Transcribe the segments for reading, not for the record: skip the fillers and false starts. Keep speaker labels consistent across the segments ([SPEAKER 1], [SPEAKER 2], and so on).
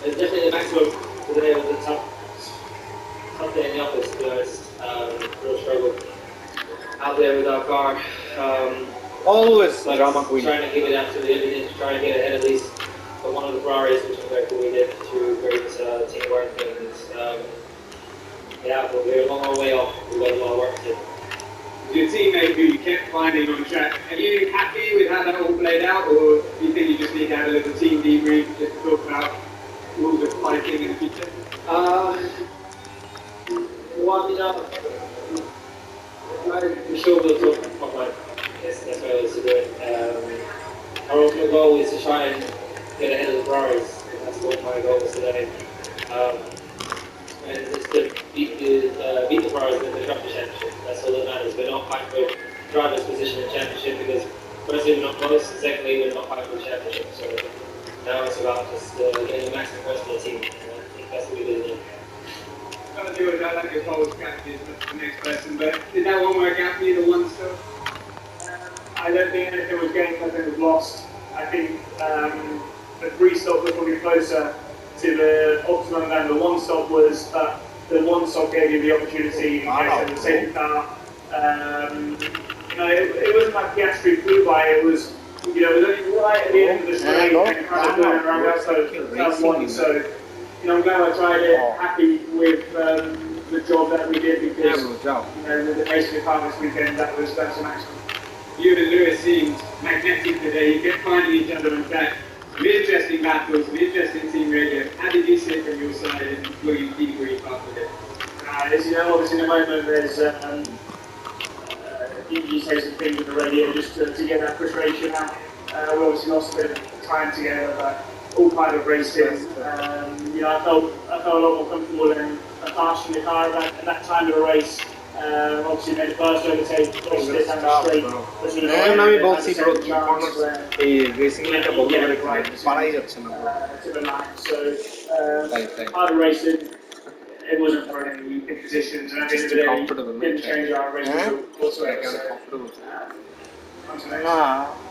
[SPEAKER 1] It's definitely the maximum today was a tough day in the office, to be honest. Real struggle out there with our car.
[SPEAKER 2] Always drama queen.
[SPEAKER 1] Trying to give it absolutely, trying to get ahead at least of one of the Ferraris, which was very cool. We did through great teamwork and yeah, but we're a long way off. We've got a lot of work to do.
[SPEAKER 3] Your teammate who you kept finding on track, are you happy with how that all played out, or do you think you just need to have a little team debrief just to talk about rules of fighting in the future?
[SPEAKER 1] Well, you know, I'm sure we'll talk about like that's what I was to do it. Our ultimate goal is to try and get ahead of the Ferraris. That's what my goal is today. And it's to beat the Ferraris in the Constructor Championship. That's all that matters. We're not fighting for driver's position in the championship because firstly we're not close, and secondly we're not fighting for the championship. So now it's about just getting the maximum points for the team. And I think that's what we do.
[SPEAKER 3] I don't know about that, your whole strategy is the next person, but did that one work out for you, the one stop?
[SPEAKER 4] I don't think anything was gained, nothing was lost. I think the 3 stop was probably closer to the optimum than the 1 stop was, but the 1 stop gave you the opportunity in case of the safety car. You know, it wasn't like Piastri flew by, it was, you know, it was only right at the end of the straight and kind of going around outside of turn 1, so you know, I'm glad I tried it, happy with the job that we did because, you know, the racing car this weekend, that's an maximum.
[SPEAKER 3] You and Lewis seemed magnetic today, you kept finding each other on track. Some interesting battles, some interesting team radio. How did you sit from your side and will you debrief after this?
[SPEAKER 4] As you know, obviously in the moment there's you say some things on the radio just to get that frustration out. We obviously lost a bit of time together, but all part of racing. You know, I felt a lot more comfortable and fast in the car at that time of the race. Obviously made the first overtake, lost it down the straight.
[SPEAKER 2] আমি বলছি bro এই racing লাইনটা বন্ধ করে পারাই যাচ্ছে না
[SPEAKER 4] to the line. So part of racing, it wasn't for any big positions, and at the end of the day, it didn't change our racing whatsoever. So,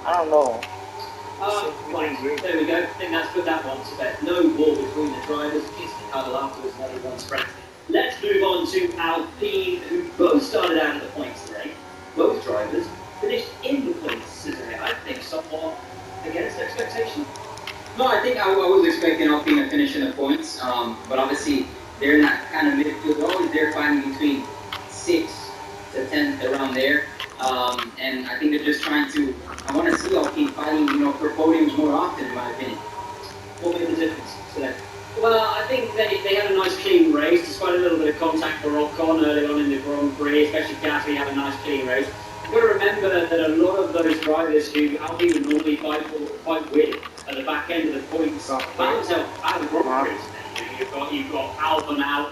[SPEAKER 2] I don't know.
[SPEAKER 1] Right, there we go. I think that's put that one to bed. No war between the drivers. Kiss the cuddle afterwards, and everyone's friends. Let's move on to Alpine, who both started out in the points today. Both drivers finished in the points today. I think somewhat against expectation.
[SPEAKER 5] No, I think I was expecting Alpine to finish in the points, but obviously they're in that kind of midfield. They're always there fighting between 6th to 10th, around there. And I think they're just trying to. I want to see Alpine fighting, you know, for podiums more often, in my opinion.
[SPEAKER 1] What made the difference today? Well, I think they had a nice clean race, despite a little bit of contact for Ocon early on in the Grand Prix, especially Gasly had a nice clean race. You've got to remember that a lot of those drivers who Alpine would normally fight with at the back end of the points found themselves out of the Grand Prix. You've got Albon out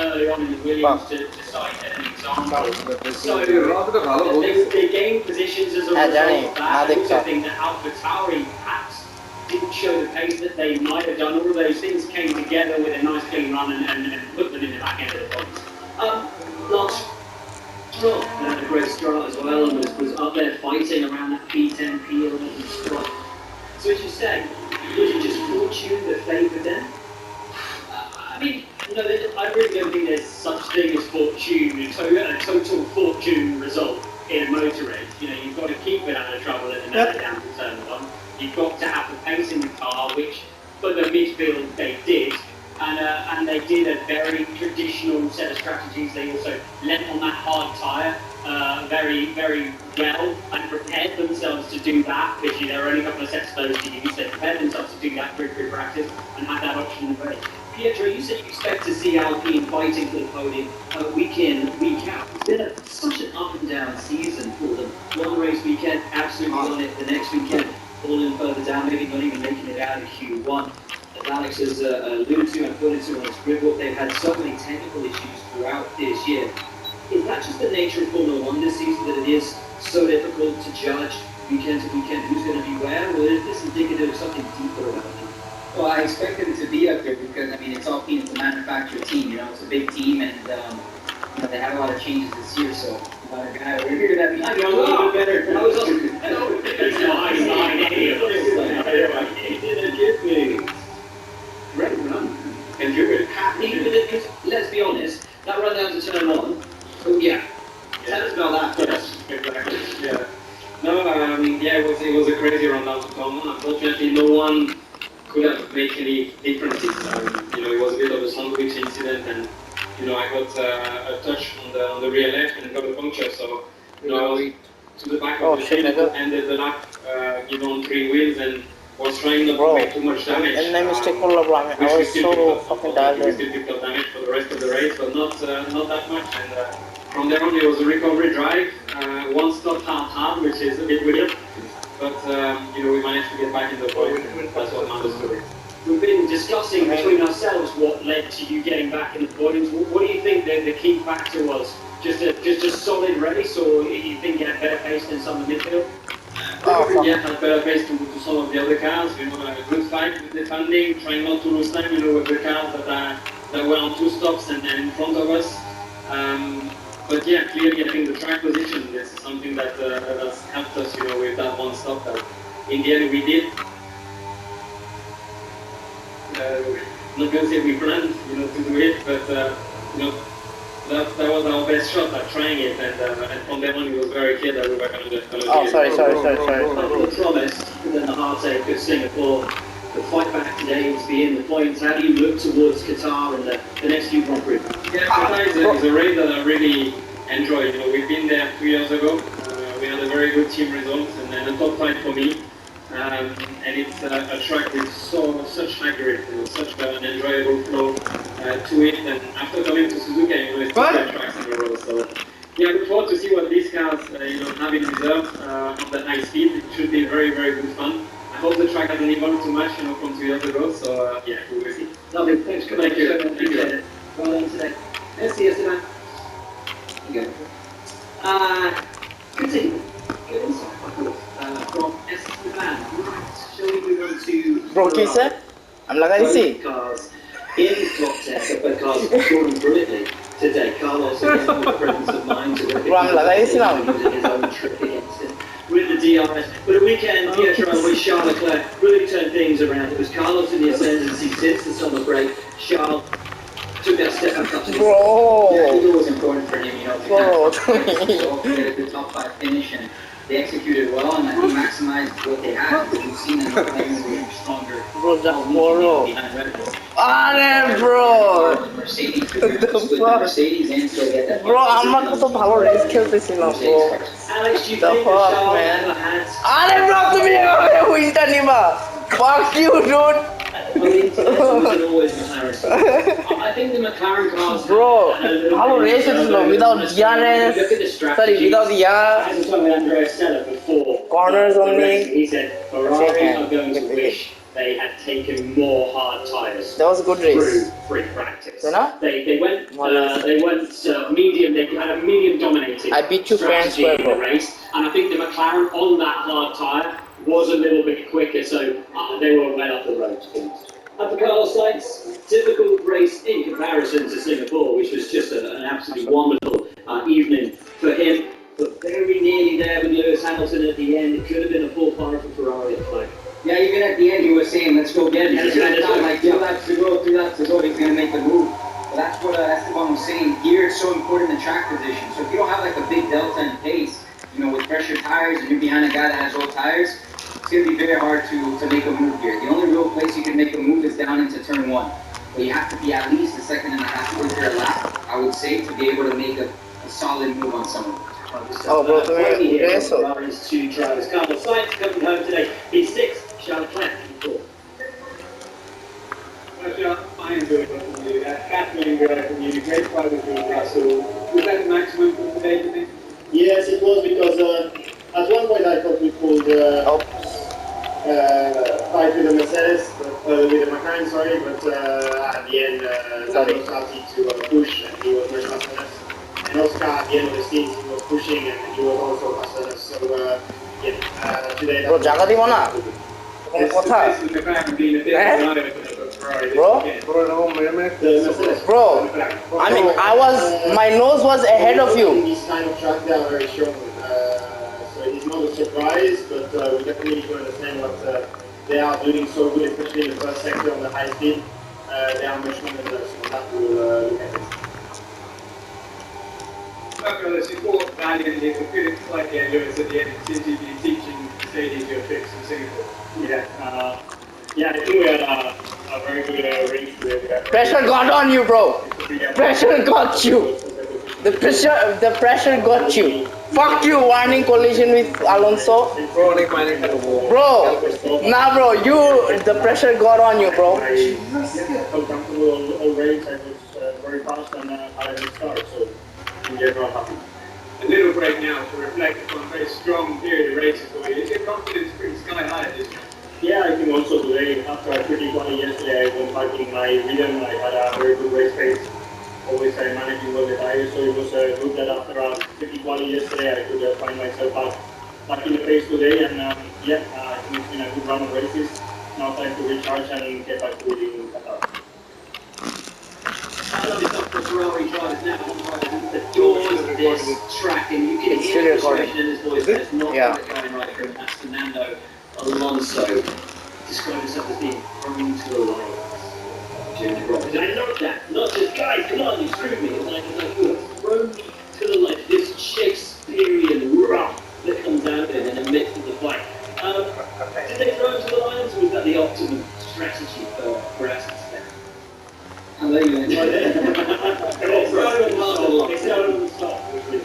[SPEAKER 1] early on in the Williams to cite an example. So they gained positions as a result of that. I also think that AlphaTauri perhaps didn't show the pace that they might have done. All of those things came together with a nice clean run and put them in the back end of the points. Last Stroll had a great start as well and was up there fighting around that P10, P11 spot. So as you say, was it just fortune that favoured them? I mean, you know, I really don't think there's such thing as fortune, a total fortune result in a motor race. You know, you've got to keep it out of trouble in the middle down to turn 1. You've got to have the pace in the car, which for the midfield they did, and they did a very traditional set of strategies. They also lent on that hard tyre very, very well and prepared themselves to do that, because there are only a couple of sets of those to use. They prepared themselves to do that through practice and had that option in place. Pietro, you said you expect to see Alpine fighting for the podium week in, week out. It's been such an up and down season for them. One race weekend, absolutely on it. The next weekend, falling further down, maybe not even making it out of Q1. As Alex has alluded to and pointed to on his grid book, they've had so many technical issues throughout this year. Is that just the nature of Formula 1 this season, that it is so difficult to judge weekend to weekend who's going to be where, or is this indicative of something deeper about them?
[SPEAKER 5] Well, I expected it to be up there because, I mean, it's Alpine, it's a manufactured team, you know, it's a big team, and you know, they had a lot of changes this year, so we're here that means a little bit better.
[SPEAKER 1] I was also, it's not any of us. It didn't give me. Right, be honest, that run down to turn one, oh yeah. Tell us about that first.
[SPEAKER 3] Exactly. Yeah. No, yeah, it was a crazy run down to turn one. Unfortunately, no one could have made any differences. It was a bit of a sandwich incident, and I got a touch on the rear left and got a puncture. So I was to the back of the field, ended the lap, on 3 wheels, and was trying not to make too much damage.
[SPEAKER 2] And I mistake I was so fucking tired.
[SPEAKER 3] We still picked up damage for the rest of the race, but not that much. And from there on, it was a recovery drive. One stop hard, which is a bit weird. But, we managed to get back in the point. That's what matters to it.
[SPEAKER 1] We've been discussing between ourselves what led to you getting back in the points. What do you think the key factor was? Just a solid race, or you think you had better pace than some of the midfield?
[SPEAKER 3] Yeah, had better pace to some of the other cars. A good fight with defending, trying not to lose time. With the cars that were on 2 stops and in front of us. But yeah, clearly I think the track position is something that has helped us, with that 1 stop that in the end we did. Not going to say we planned, to do it, but that was our best shot at trying it, and from then on it was very clear that we were going to do it.
[SPEAKER 2] Oh, sorry.
[SPEAKER 1] The promise, and then the heartache of Singapore. The fight back today is to be in the points. How do you look towards Qatar and the next few Grand Prix?
[SPEAKER 3] Yeah, Qatar is a race that I really enjoy. We've been there 2 years ago. We had a very good team result and a top 5 for me. And it's a track with such high grip, such an enjoyable flow to it. And after coming to Suzuka, it's 2 tracks in a row. So yeah, I look forward to see what these cars, have in reserve on the high speed. It should be very, very good fun. I hope the track hasn't evolved too much, from 2 years ago. So yeah, we will see.
[SPEAKER 1] Lovely. Thanks for coming.
[SPEAKER 3] Thank you.
[SPEAKER 1] Appreciate it. Well done today. Merci, Esteban. There you go. Good team. Good insight, I thought. From Esteban. Right. Shall we move on to...
[SPEAKER 2] Bro, क्या है? I'm like
[SPEAKER 1] cars in top 10, but cars performing brilliantly today. Carlos again with the presence of mind to
[SPEAKER 2] Bro, I'm like
[SPEAKER 1] using his own trick against him with the DRS. But the weekend, Pietro with Charles Leclerc really turned things around. It was Carlos in the ascendancy since the summer break. Charles took that step back up to
[SPEAKER 2] Bro.
[SPEAKER 5] Yeah, it was important for him, to get the top 5 finish, and they executed well, and I think maximized what they had. We've seen them playing stronger.
[SPEAKER 2] Bro, just bro.
[SPEAKER 5] Behind Red Bull.
[SPEAKER 2] bro.
[SPEAKER 5] Mercedes, with Mercedes and still get that.
[SPEAKER 2] Bro, আমরা কত ভালো race খেলতেছিলাম bro.
[SPEAKER 1] Alex, do you
[SPEAKER 2] The
[SPEAKER 1] think
[SPEAKER 2] fuck,
[SPEAKER 1] Charles
[SPEAKER 2] man?
[SPEAKER 1] ever had...
[SPEAKER 2] bro, তুমি এভাবে হুইলটা নিবা. Fuck you, dude.
[SPEAKER 1] I mean, it's always McLaren. I think the McLaren cars...
[SPEAKER 2] Bro, ভালো race ছিল without DRS.
[SPEAKER 1] Look at the strategy.
[SPEAKER 2] Sorry, without the
[SPEAKER 1] As I told Andrea Stella before,
[SPEAKER 2] Corners
[SPEAKER 1] the
[SPEAKER 2] only.
[SPEAKER 1] race, he said Ferrari are going to wish they had taken more hard tyres.
[SPEAKER 2] That was a good race.
[SPEAKER 1] Through free practice.
[SPEAKER 2] You know?
[SPEAKER 1] They went medium. They had a medium dominated.
[SPEAKER 2] I beat you fans
[SPEAKER 1] strategy in
[SPEAKER 2] well,
[SPEAKER 1] the race, and I think the McLaren on that hard tyre was a little bit quicker, so they were well up the road. At the Carlos sites, difficult race in comparison to Singapore, which was just an absolutely wonderful evening for him. But very nearly there with Lewis Hamilton at the end. It could have been a 4-5 for Ferrari at play.
[SPEAKER 5] Yeah, even at the end, he was saying, let's go get it. He thought, like, 2 laps to go, 3 laps to go, he's going to make the move. But that's what Esteban was saying. Gear is so important in track position. So if you don't have, like, a big delta in pace, with pressure tires, and you're behind a guy that has old tires, it's going to be very hard to make a move here. The only real place you can make a move is down into turn 1. But you have to be at least a second and a half quicker a lap, I would say, to be able to make a solid move on someone.
[SPEAKER 2] Oh, bro,
[SPEAKER 1] Ferrari's 2 drivers. Carlos Sainz coming home today. He's 6th. Charles Leclerc in 4th.
[SPEAKER 3] I enjoyed watching you. Fascinating drive from you. Great fight with Russell. Was that the maximum for today, do you think?
[SPEAKER 6] Yes, it was, because at one point I thought we could fight with the Mercedes, with the McLaren, sorry, but at the end, Carlos started to push, and he was much faster than us. And Oscar, at the end of the scenes, he was pushing, and he was also faster than us. So, today...
[SPEAKER 2] Bro, জায়গা দিব না? কোনো কথা? Bro, I mean, my nose was ahead of you.
[SPEAKER 6] These kind of tracks, they are very strong. So it's not a surprise, but we definitely need to understand what they are doing so good, especially in the first sector on the high speed. They are much stronger than us, so that we'll look at it.
[SPEAKER 4] quite honest, you fought valiantly, but feeling slightly nervous at the end. It seems you've been teaching Mercedes your tricks in Singapore.
[SPEAKER 6] Yeah, I think we had a very good race with
[SPEAKER 7] Pressure got on you, bro. Pressure got you. The pressure got you. Fuck you, warning collision with Alonso. Bro, nah bro, the pressure got on you, bro.
[SPEAKER 6] so comfortable all race. I was very fast and had a good start, so we're not happy.
[SPEAKER 4] A little break now to reflect upon a very strong period of races for you. Is your confidence pretty sky high at this point?
[SPEAKER 6] Yeah, I think also today, after a pretty quali yesterday, I went back in my rhythm. I had a very good race pace. Always managing well the tires, so it was good that after a pretty quali yesterday, I could find myself back in the pace today. And I think it's been a good run of races. Now time to recharge and get back to it in Qatar.
[SPEAKER 1] Ferrari drivers now adores this track, and you can hear the frustration in his voice. That's not going right here, and that's Fernando Alonso described himself as being prone to the line. And I love that. Not just, guys, come on, you screwed me. It's like you have thrown me to the line. This Shakespearean rock that comes out in the midst of the fight. Did they throw him to the lines, or was that the optimum strategy for Aston?
[SPEAKER 5] I'll let you enjoy
[SPEAKER 1] It's not on the stop, which was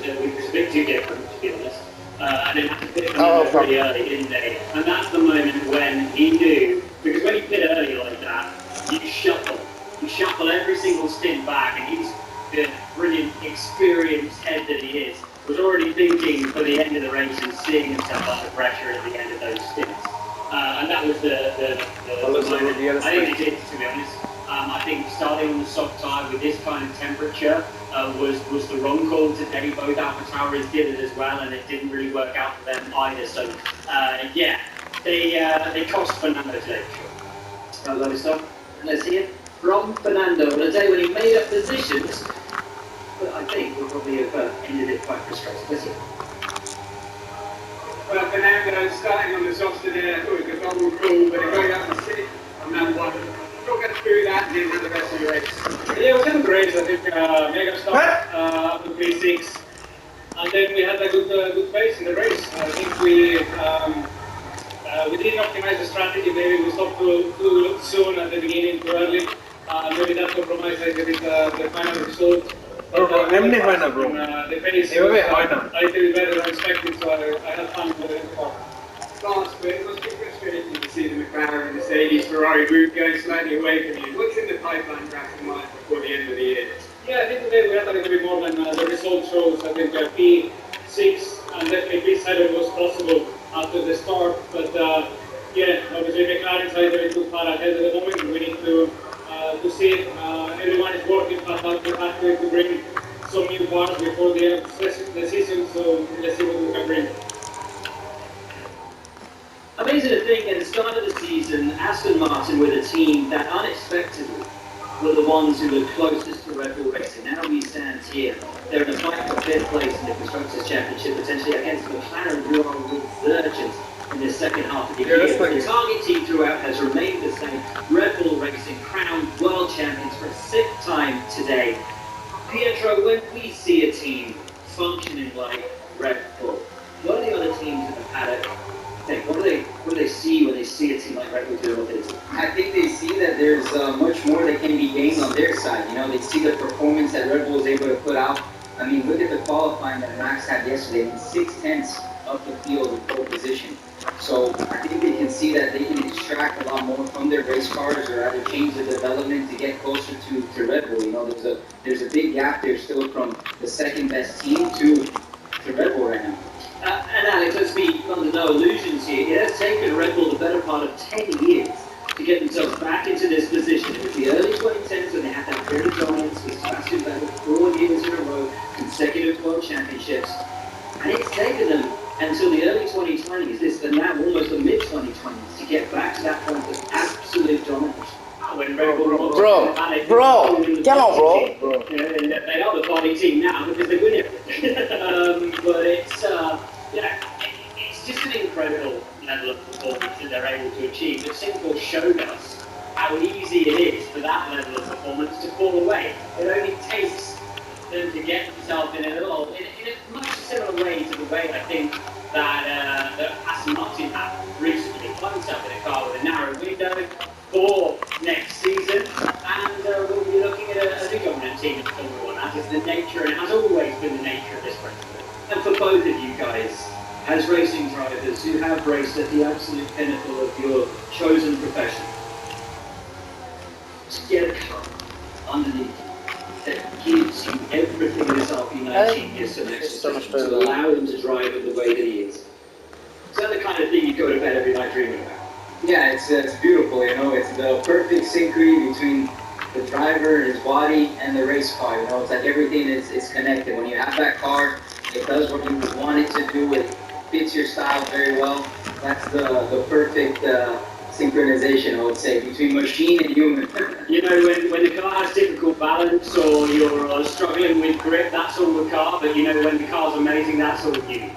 [SPEAKER 1] a bit too different, to be honest. And then had to pit pretty early, didn't they? And that's the moment when he knew, because when you pit early like that, you shuffle. You shuffle every single stint back, and he's the brilliant, experienced head that he is, was already thinking for the end of the race and seeing himself under pressure at the end of those stints. And that was the moment. I think they did, to be honest. I think starting on the soft tyre with this kind of temperature was the wrong call today. Both AlphaTauris did it as well, and it didn't really work out for them either. So, they cost Fernando today. Lovely stuff. And let's hear from Fernando on a day when he made up positions, but I think we'll probably have ended it quite frustrated. Let's hear.
[SPEAKER 4] Well, Fernando, starting on the softs today, I thought it was a double cool, but it got you up to sit on that one. Talk us through that and then the rest of the race. Yeah, it was kind of great. I think mega stop up to P6, and then we had a good pace in the race. I think we didn't optimize the strategy. Maybe we stopped too soon at the beginning, too early. Maybe that compromised a bit the final result. But, the pace was a little better than expected, so I had fun with it. Last bit, it must be frustrating to see the McLaren and Mercedes Ferrari group going slightly away from you. What's in the pipeline perhaps in mind before the end of the year? Yeah, I think today we had a little bit more than the result shows. I think P6 and definitely P7 was possible after the start, but obviously McLaren's are very too far ahead at the moment. We need to see it. Everyone is working hard to bring some new parts before the end of the season, so let's see what we can bring.
[SPEAKER 1] Amazing to think at the start of the season, Aston Martin were the team that unexpectedly were the ones who were closest to Red Bull Racing. Now we stand here. They're in a fight for fifth place in the Constructors' Championship, potentially against McLaren, who are resurgent in the second half of the year. The target team throughout has remained the same. Red Bull Racing crowned world champions for a sixth time today. Pietro, when we see a team functioning like Red Bull, what are the other teams in the paddock? What do they see when they see a team like Red Bull doing what they do?
[SPEAKER 5] I think they see that there's much more that can be gained on their side. You know, they see the performance that Red Bull is able to put out. I mean, look at the qualifying that Max had yesterday. I mean, 6/10 of the field in pole position. So I think they can see that they can extract a lot more from their race cars, or either change the development to get closer to Red Bull. You know, there's a big gap there still from the second best team to Red Bull right now.
[SPEAKER 1] And Alex, let's be under no illusions here. It has taken Red Bull the better part of 10 years to get themselves back into this position. It was the early 2010s when they had that very dominance with Sebastian Vettel 4 years in a row, consecutive world championships. And it's taken them until the early 2020s, and now almost the mid-2020s, to get back to that point of absolute dominance. When Red Bull
[SPEAKER 7] bro, come on, bro.
[SPEAKER 1] They are the body team now because they win everything. But it's just an incredible level of performance that they're able to achieve. But Singapore showed us how easy it is for that level of performance to fall away. It only takes them to get themselves in a as racing drivers who have raced at the absolute pinnacle of your chosen profession, to get a car underneath that gives you everything this RP19 gives to an extra to allow him to drive it the way that he is. Is that the kind of thing you go to bed every night dreaming about?
[SPEAKER 5] Yeah, it's beautiful, you know, it's the perfect synchrony between the driver, his body, and the race car, you know, it's like everything is connected. When you have that car, it does what you want it to do, it fits your style very well. That's the perfect synchronization, I would say, between machine and human.
[SPEAKER 1] You know, when the car has difficult balance or you're struggling with grip, that's all the car, but you know, when the car's amazing, that's all you.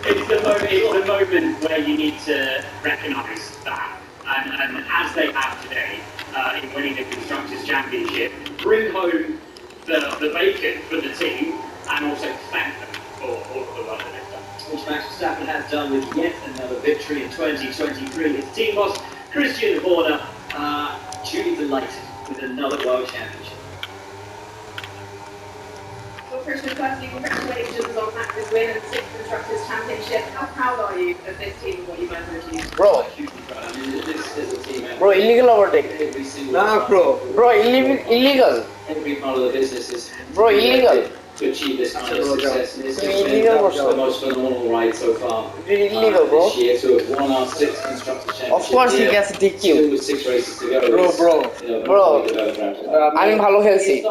[SPEAKER 1] It's the moment where you need to recognise that. And as they have today, in winning the Constructors' Championship, bring home the bacon for the team and also thank them for all of the work that they've done. Which Max Verstappen has done with yet another victory in 2023. His team boss, Christian Horner, truly delighted with another World Championship.
[SPEAKER 8] Well, Christian, firstly, congratulations on Max's win and 6th Constructors' Championship. How proud are you of this team and what you guys have achieved?
[SPEAKER 7] Bro,
[SPEAKER 3] This is a team.
[SPEAKER 7] bro, illegal overtake.
[SPEAKER 3] Every single
[SPEAKER 2] Nah, bro.
[SPEAKER 7] Bro, illegal.
[SPEAKER 3] every part of the business is
[SPEAKER 7] Bro, illegal.
[SPEAKER 3] to achieve this kind of success. And this has
[SPEAKER 7] Illegal,
[SPEAKER 3] been the most phenomenal ride so far.
[SPEAKER 7] Illegal, bro.
[SPEAKER 3] This year to have won our 6th Constructors' Championship.
[SPEAKER 7] Of course he
[SPEAKER 3] here.
[SPEAKER 7] gets DQ.
[SPEAKER 3] Still with 6 races to go.
[SPEAKER 2] Bro, bro.
[SPEAKER 3] You know,
[SPEAKER 7] Bro,
[SPEAKER 3] really developed.
[SPEAKER 7] আমি ভালো খেলছি